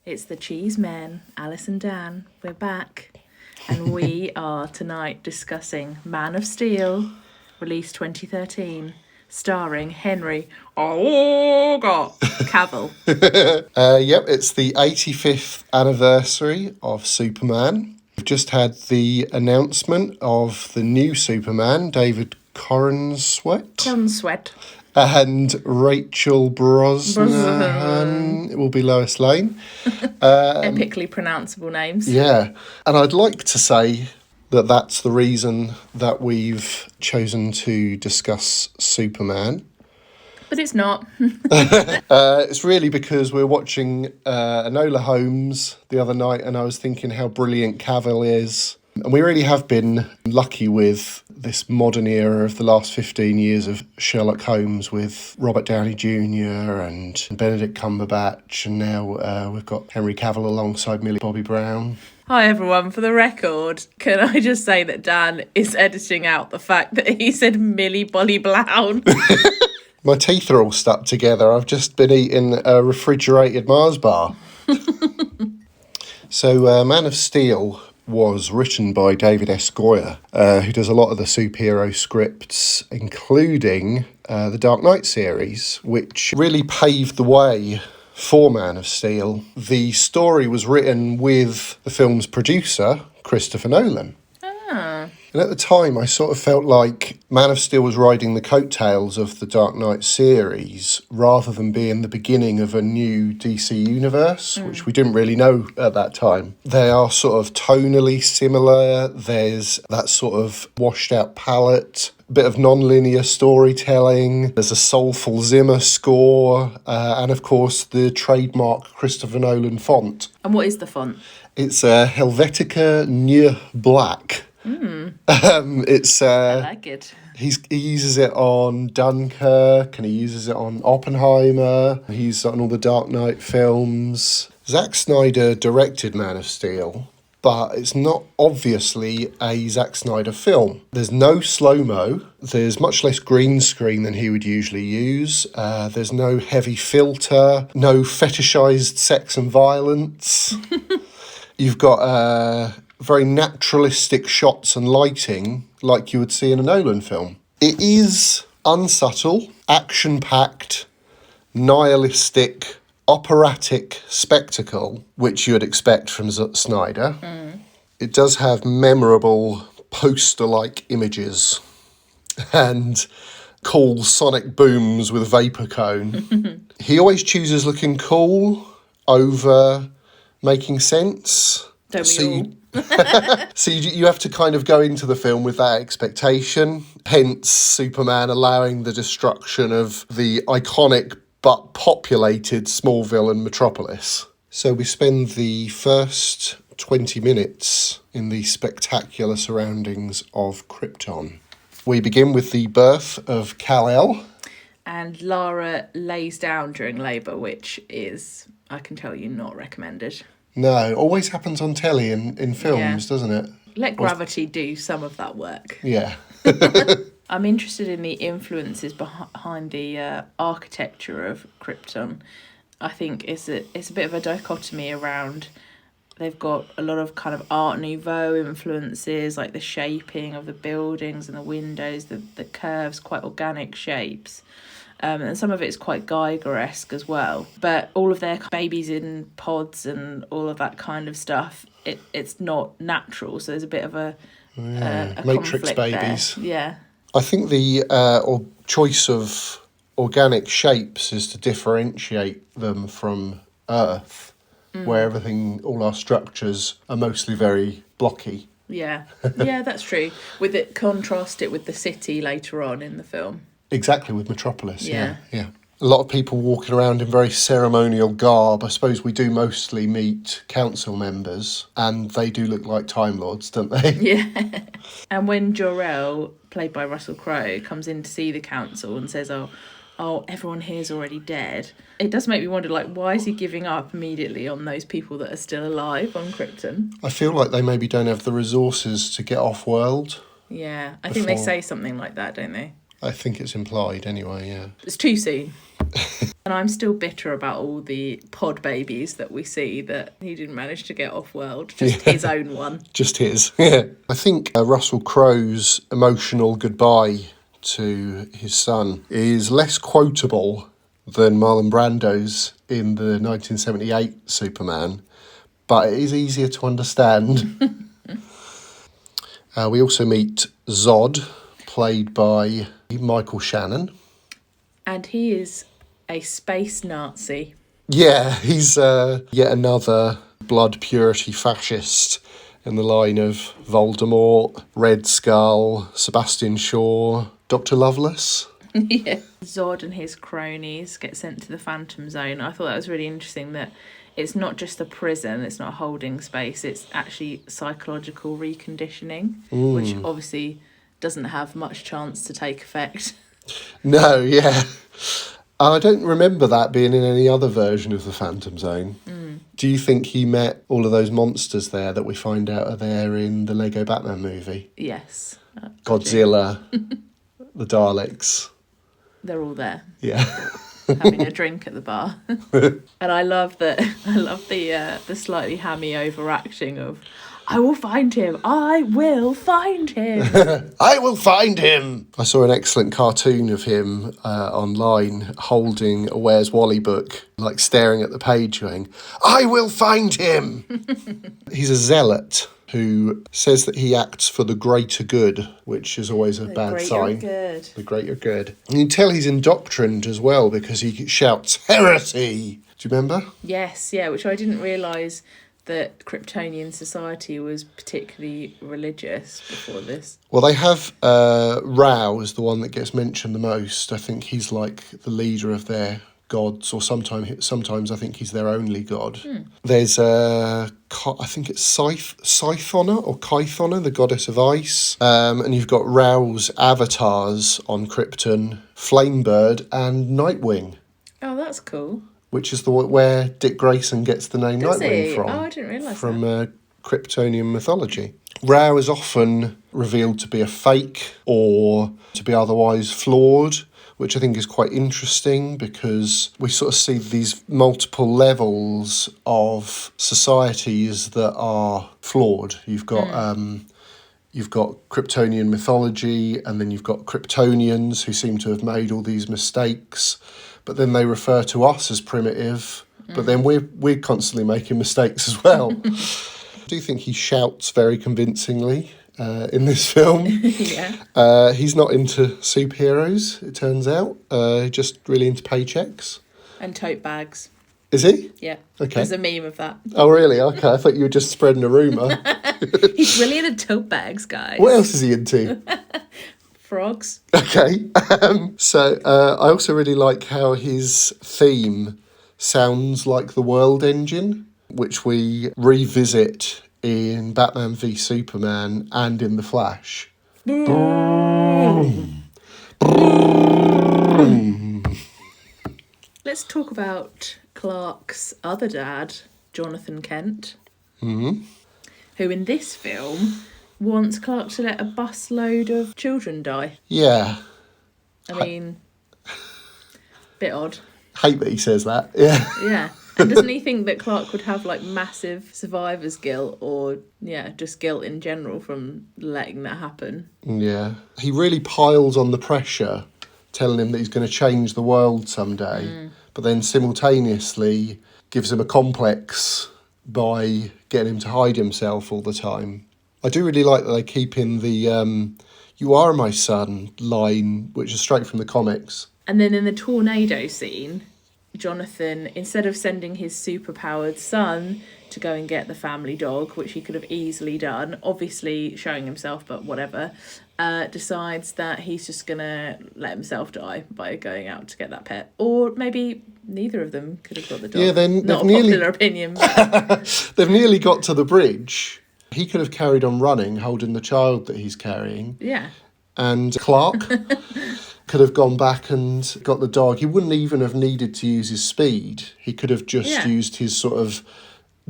It's the Cheese Men, Alice and Dan. We're back. And we are tonight discussing Man of Steel, released 2013, starring Henry Cavill. Yep, it's the 85th anniversary of Superman. We've just had the announcement of the new Superman, David Sweat. And Rachel Brosnahan. It will be Lois Lane. Epically pronounceable names. Yeah, and I'd like to say that that's the reason that we've chosen to discuss Superman. But it's not. It's really because we're watching Enola Holmes the other night, and I was thinking how brilliant Cavill is. And we really have been lucky with this modern era of the last 15 years of Sherlock Holmes with Robert Downey Jr. and Benedict Cumberbatch, and now we've got Henry Cavill alongside Millie Bobby Brown. Hi everyone, for the record, can I just say that Dan is editing out the fact that he said Millie Bobby Brown? My teeth are all stuck together. I've just been eating a refrigerated Mars bar. So Man of Steel was written by David S. Goyer, who does a lot of the superhero scripts, including the Dark Knight series, which really paved the way for Man of Steel. The story was written with the film's producer, Christopher Nolan. And at the time, I sort of felt like Man of Steel was riding the coattails of the Dark Knight series rather than being the beginning of a new DC universe, which we didn't really know at that time. They are sort of tonally similar. There's that sort of washed out palette, a bit of non-linear storytelling. There's a soulful Zimmer score, and of course the trademark Christopher Nolan font. And what is the font? It's Helvetica Near Black. It's I like it. He uses it on Dunkirk and he uses it on Oppenheimer. He uses it on all the Dark Knight films. Zack Snyder directed Man of Steel, but it's not obviously a Zack Snyder film. There's no slow-mo. There's much less green screen than he would usually use. There's no heavy filter, no fetishized sex and violence. You've got very naturalistic shots and lighting like you would see in a Nolan film. It is unsubtle, action-packed, nihilistic, operatic spectacle, which you would expect from Snyder. It does have memorable poster-like images and cool sonic booms with a vapor cone. He always chooses looking cool over making sense. Don't we all? So you have to kind of go into the film with that expectation, hence Superman allowing the destruction of the iconic but populated Smallville and Metropolis. So we spend the first 20 minutes in the spectacular surroundings of Krypton. We begin with the birth of Kal-El. And Lara lays down during labour, which is, I can tell you, not recommended. No, it always happens on telly in films, doesn't it? Let gravity do some of that work. Yeah. I'm interested in the influences behind the architecture of Krypton. I think it's a bit of a dichotomy around. They've got a lot of kind of Art Nouveau influences, like the shaping of the buildings and the windows, the curves, quite organic shapes. And some of it's quite Geiger-esque as well. But all of their babies in pods and all of that kind of stuff, it's not natural. So there's a bit of a Matrix babies. There. Yeah. I think the choice of organic shapes is to differentiate them from Earth, where all our structures are mostly very blocky. Yeah, that's true. Contrast it with the city later on in the film. Exactly, with Metropolis, yeah. A lot of people walking around in very ceremonial garb. I suppose we do mostly meet council members, and they do look like Time Lords, don't they? Yeah. And when Jor-El, played by Russell Crowe, comes in to see the council and says, oh, everyone here's already dead, it does make me wonder, like, why is he giving up immediately on those people that are still alive on Krypton? I feel like they maybe don't have the resources to get off-world. Yeah, I think they say something like that, don't they? I think it's implied anyway, yeah. It's too soon. And I'm still bitter about all the pod babies that we see that he didn't manage to get off world. Just his own one. Just his. Yeah. I think Russell Crowe's emotional goodbye to his son is less quotable than Marlon Brando's in the 1978 Superman, but it is easier to understand. We also meet Zod, played by Michael Shannon. And he is a space Nazi. Yeah, he's yet another blood purity fascist in the line of Voldemort, Red Skull, Sebastian Shaw, Dr. Lovelace. Yeah. Zod and his cronies get sent to the Phantom Zone. I thought that was really interesting that it's not just a prison, it's not a holding space, it's actually psychological reconditioning, which obviously doesn't have much chance to take effect. No, yeah. I don't remember that being in any other version of the Phantom Zone. Do you think he met all of those monsters there that we find out are there in the Lego Batman movie? Yes. Godzilla, the Daleks. They're all there. Yeah. Having a drink at the bar. And I love the slightly hammy overacting of, I will find him. I will find him. I will find him. I saw an excellent cartoon of him online holding a Where's Wally book, like staring at the page going, I will find him. He's a zealot who says that he acts for the greater good, which is always a bad sign. Good. The greater good. And you can tell he's indoctrined as well because he shouts, heresy. Do you remember? Yes, yeah, which I didn't realise that Kryptonian society was particularly religious before this. Well, they have Rao is the one that gets mentioned the most. I think he's like the leader of their gods, or sometimes I think he's their only god. There's I think it's Scythona or Kythona, the goddess of ice, and you've got Rao's avatars on Krypton, Flamebird and Nightwing. Oh, that's cool. Which is where Dick Grayson gets the name Does Nightwing he? from. Oh, I didn't realise from that. Kryptonian mythology. Rao is often revealed to be a fake or to be otherwise flawed, which I think is quite interesting because we sort of see these multiple levels of societies that are flawed. You've got Kryptonian mythology, and then you've got Kryptonians who seem to have made all these mistakes, but then they refer to us as primitive, but then we're constantly making mistakes as well. I do think he shouts very convincingly in this film. Yeah. He's not into superheroes, it turns out. Just really into paychecks. And tote bags. Is he? Yeah. Okay. There's a meme of that. Oh, really? Okay, I thought you were just spreading a rumour. He's really into tote bags, guys. What else is he into? Frogs. Okay. So I also really like how his theme sounds like the World Engine, which we revisit in Batman v Superman and in The Flash. Let's talk about Clark's other dad, Jonathan Kent, who in this film wants Clark to let a busload of children die. Yeah. I mean, bit odd. Hate that he says that. Yeah. Yeah. And doesn't he think that Clark would have like massive survivor's guilt or, just guilt in general from letting that happen? Yeah. He really piles on the pressure, telling him that he's going to change the world someday, but then simultaneously gives him a complex by getting him to hide himself all the time. I do really like that they keep in the "you are my son" line, which is straight from the comics. And then in the tornado scene, Jonathan, instead of sending his superpowered son to go and get the family dog, which he could have easily done, obviously showing himself, but whatever, decides that he's just going to let himself die by going out to get that pet. Or maybe neither of them could have got the dog. Yeah, then not a popular opinion. But... They've nearly got to the bridge. He could have carried on running, holding the child that he's carrying. Yeah. And Clark could have gone back and got the dog. He wouldn't even have needed to use his speed. He could have just used his sort of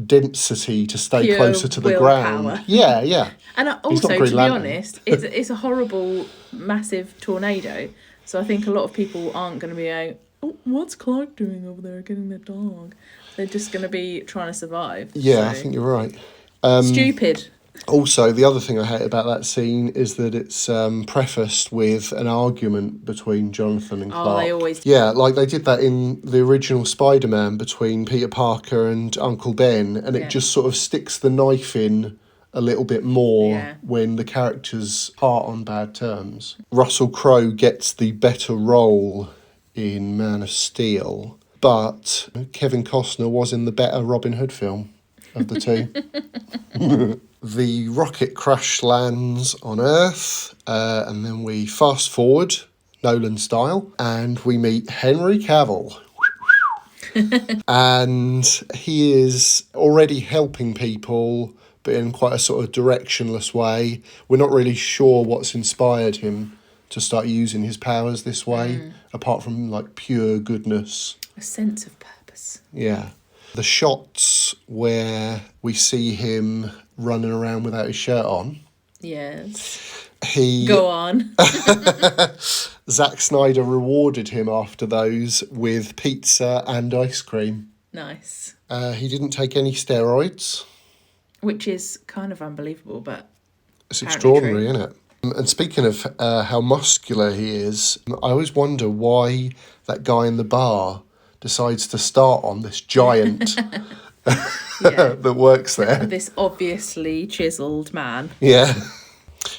density to stay Pure closer to the willpower. ground. Yeah. And also, to be honest, it's a horrible, massive tornado. So I think a lot of people aren't going to be going, oh, what's Clark doing over there getting the dog? They're just going to be trying to survive. Yeah, I so. think you're right. Stupid. Also, the other thing I hate about that scene is that it's prefaced with an argument between Jonathan and Clark. Oh, they always do. Yeah, like they did that in the original Spider-Man between Peter Parker and Uncle Ben, and it just sort of sticks the knife in a little bit more when the characters part on bad terms. Russell Crowe gets the better role in Man of Steel, but Kevin Costner was in the better Robin Hood film of the two. The rocket crash lands on Earth, and then we fast forward, Nolan style, and we meet Henry Cavill. And he is already helping people, but in quite a sort of directionless way. We're not really sure what's inspired him to start using his powers this way, apart from like pure goodness. A sense of purpose. Yeah. The shots where we see him running around without his shirt on. Yes. Go on. Zack Snyder rewarded him after those with pizza and ice cream. Nice. He didn't take any steroids. Which is kind of unbelievable, but it's extraordinary, isn't it? And speaking of how muscular he is, I always wonder why that guy in the bar decides to start on this giant that works there. This obviously chiseled man. Yeah.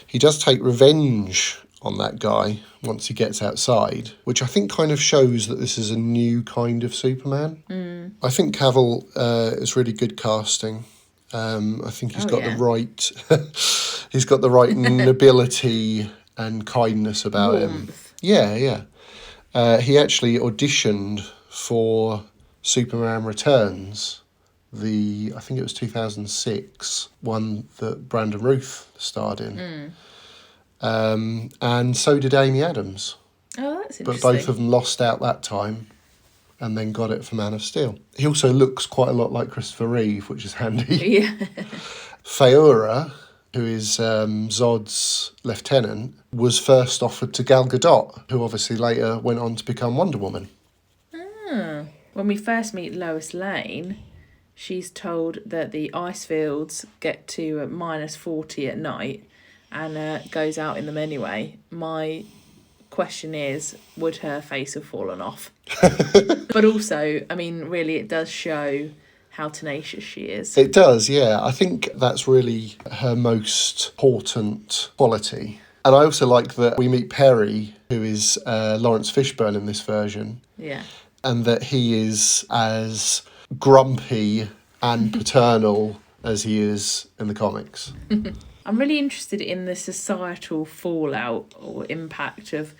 He does take revenge on that guy once he gets outside, which I think kind of shows that this is a new kind of Superman. I think Cavill is really good casting. I think he's got the right he's got the right nobility and kindness about him. Yeah. He actually auditioned for Superman Returns, I think it was 2006, one that Brandon Routh starred in. And so did Amy Adams. Oh, that's interesting. But both of them lost out that time and then got it for Man of Steel. He also looks quite a lot like Christopher Reeve, which is handy. Yeah. Faora, who is Zod's lieutenant, was first offered to Gal Gadot, who obviously later went on to become Wonder Woman. When we first meet Lois Lane, she's told that the ice fields get to -40 at night and goes out in them anyway. My question is, would her face have fallen off? But also, I mean, really, it does show how tenacious she is. It does, yeah. I think that's really her most important quality. And I also like that we meet Perry, who is Lawrence Fishburne in this version. Yeah. And that he is as grumpy and paternal as he is in the comics. I'm really interested in the societal fallout or impact of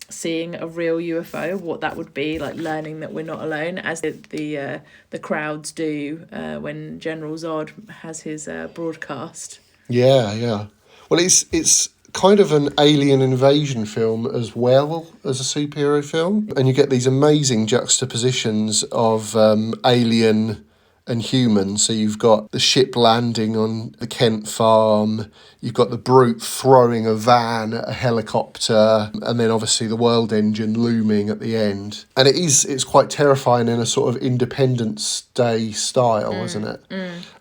seeing a real UFO, what that would be, like learning that we're not alone, as the crowds do when General Zod has his broadcast. Yeah. Well, it's kind of an alien invasion film as well as a superhero film, and you get these amazing juxtapositions of alien and human. So you've got the ship landing on the Kent farm, you've got the brute throwing a van at a helicopter, and then obviously the world engine looming at the end. And it's quite terrifying in a sort of Independence Day style, isn't it?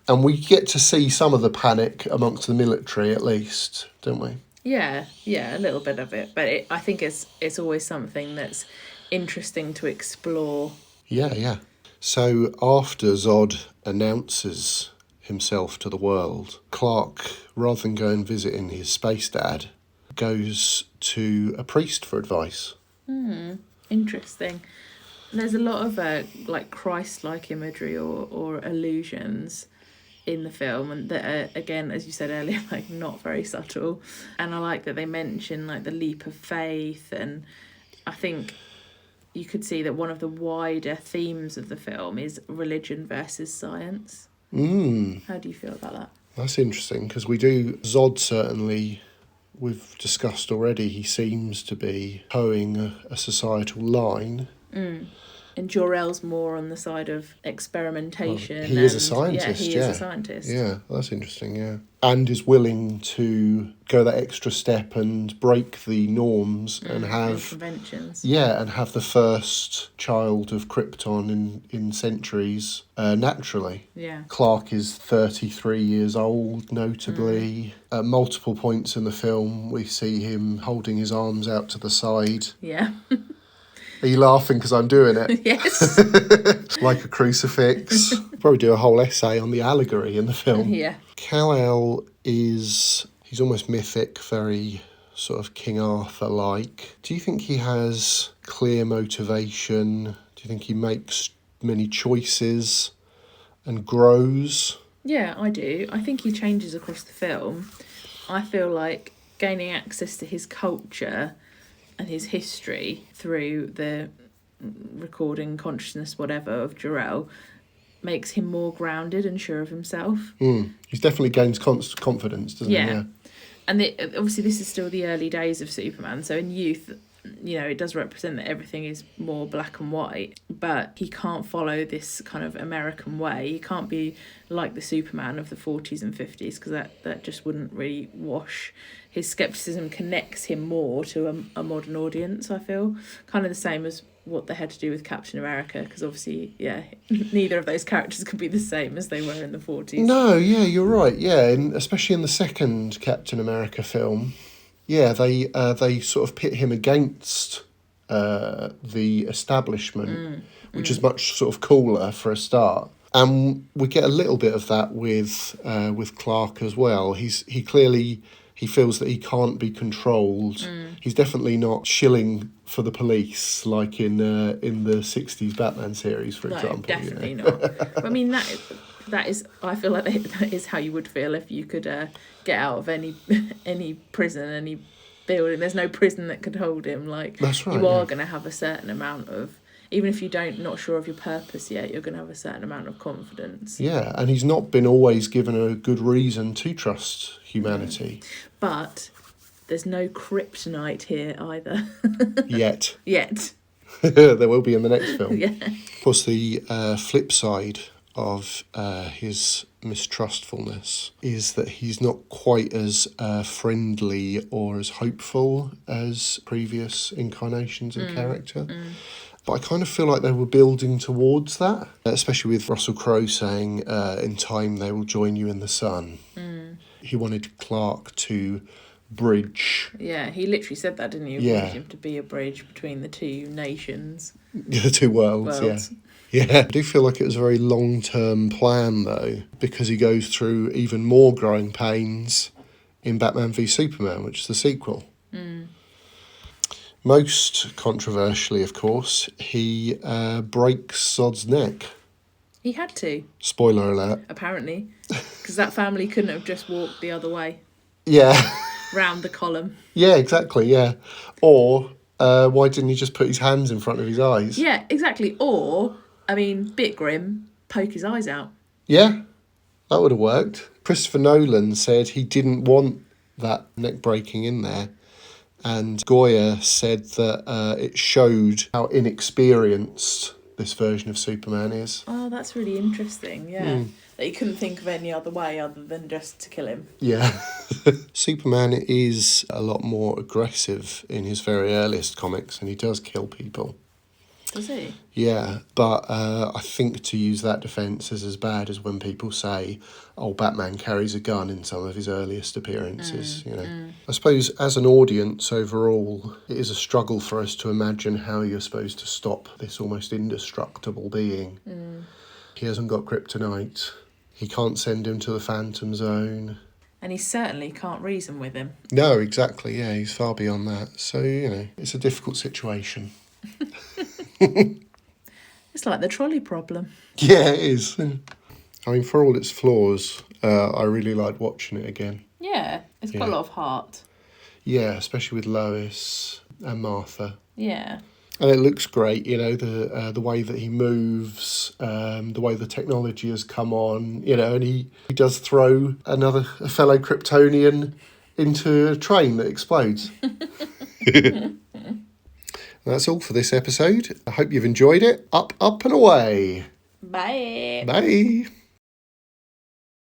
And we get to see some of the panic amongst the military, at least, don't we? Yeah, a little bit of it, but I think it's always something that's interesting to explore. Yeah. So after Zod announces himself to the world, Clark, rather than go and visiting his space dad, goes to a priest for advice. Interesting. There's a lot of like Christ-like imagery or allusions in the film, and that are, again, as you said earlier, like not very subtle. And I like that they mention like the leap of faith, and I think you could see that one of the wider themes of the film is religion versus science. How do you feel about that? That's interesting, because Zod certainly, we've discussed already, he seems to be towing a societal line. And Jor-El's more on the side of experimentation. He is a and, scientist, he is a scientist. Yeah, that's interesting, yeah. And is willing to go that extra step and break the norms and have... conventions. Yeah, and have the first child of Krypton in centuries naturally. Yeah. Clark is 33 years old, notably. At multiple points in the film, we see him holding his arms out to the side. Yeah. Are you laughing because I'm doing it? Yes. Like a crucifix. Probably do a whole essay on the allegory in the film. Yeah. Kal-El he's almost mythic, very sort of King Arthur-like. Do you think he has clear motivation? Do you think he makes many choices and grows? Yeah, I do. I think he changes across the film. I feel like gaining access to his culture and his history through the recording consciousness, whatever, of Jor-El makes him more grounded and sure of himself. He's definitely gains confidence, doesn't he? Yeah. And obviously this is still the early days of Superman, so in youth, it does represent that everything is more black and white, but he can't follow this kind of American way. He can't be like the Superman of the 40s and 50s, because that just wouldn't really wash. His skepticism connects him more to a modern audience, I feel. Kind of the same as what they had to do with Captain America, because obviously, neither of those characters could be the same as they were in the 40s. No, yeah, you're right, yeah, and especially in the second Captain America film, yeah, they sort of pit him against the establishment, which is much sort of cooler for a start. And we get a little bit of that with Clark as well. He clearly feels that he can't be controlled. He's definitely not shilling for the police like in the 60s Batman series, for example. Definitely not. But I mean, that is I feel like that is how you would feel if you could get out of any prison, any building. There's no prison that could hold him. Like, that's right, you are going to have a certain amount of, even if you not sure of your purpose yet, you're going to have a certain amount of confidence. Yeah, and he's not been always given a good reason to trust humanity. But there's no kryptonite here either. Yet. There will be in the next film. Yeah. Of course, the flip side of his mistrustfulness is that he's not quite as friendly or as hopeful as previous incarnations of character. But I kind of feel like they were building towards that, especially with Russell Crowe saying, in time they will join you in the sun. He wanted Clark to bridge. Yeah, he literally said that, didn't he? He wanted him to be a bridge between the two nations. The two worlds. Yeah. Yeah, I do feel like it was a very long-term plan, though, because he goes through even more growing pains in Batman v Superman, which is the sequel. Most controversially, of course, he breaks Zod's neck. He had to. Spoiler alert. Apparently. Because that family couldn't have just walked the other way. Yeah. Round the column. Yeah, exactly, yeah. Or why didn't he just put his hands in front of his eyes? Yeah, exactly. Or, I mean, bit grim, poke his eyes out. Yeah, that would have worked. Christopher Nolan said he didn't want that neck breaking in there. And Goya said that it showed how inexperienced this version of Superman is. Oh, that's really interesting, yeah. That he couldn't think of any other way other than just to kill him. Yeah. Superman is a lot more aggressive in his very earliest comics, and he does kill people. Does he? Yeah, but I think to use that defence is as bad as when people say, oh, Batman carries a gun in some of his earliest appearances, I suppose as an audience overall, it is a struggle for us to imagine how you're supposed to stop this almost indestructible being. He hasn't got kryptonite. He can't send him to the Phantom Zone. And he certainly can't reason with him. No, exactly, yeah, he's far beyond that. So, it's a difficult situation. It's like the trolley problem. Yeah, it is. I mean, for all its flaws, I really liked watching it again. Yeah, it's got a lot of heart. Yeah, especially with Lois and Martha. Yeah. And it looks great, the way that he moves, the way the technology has come on, and he does throw a fellow Kryptonian into a train that explodes. That's all for this episode. I hope you've enjoyed it. Up, up and away. Bye. Bye.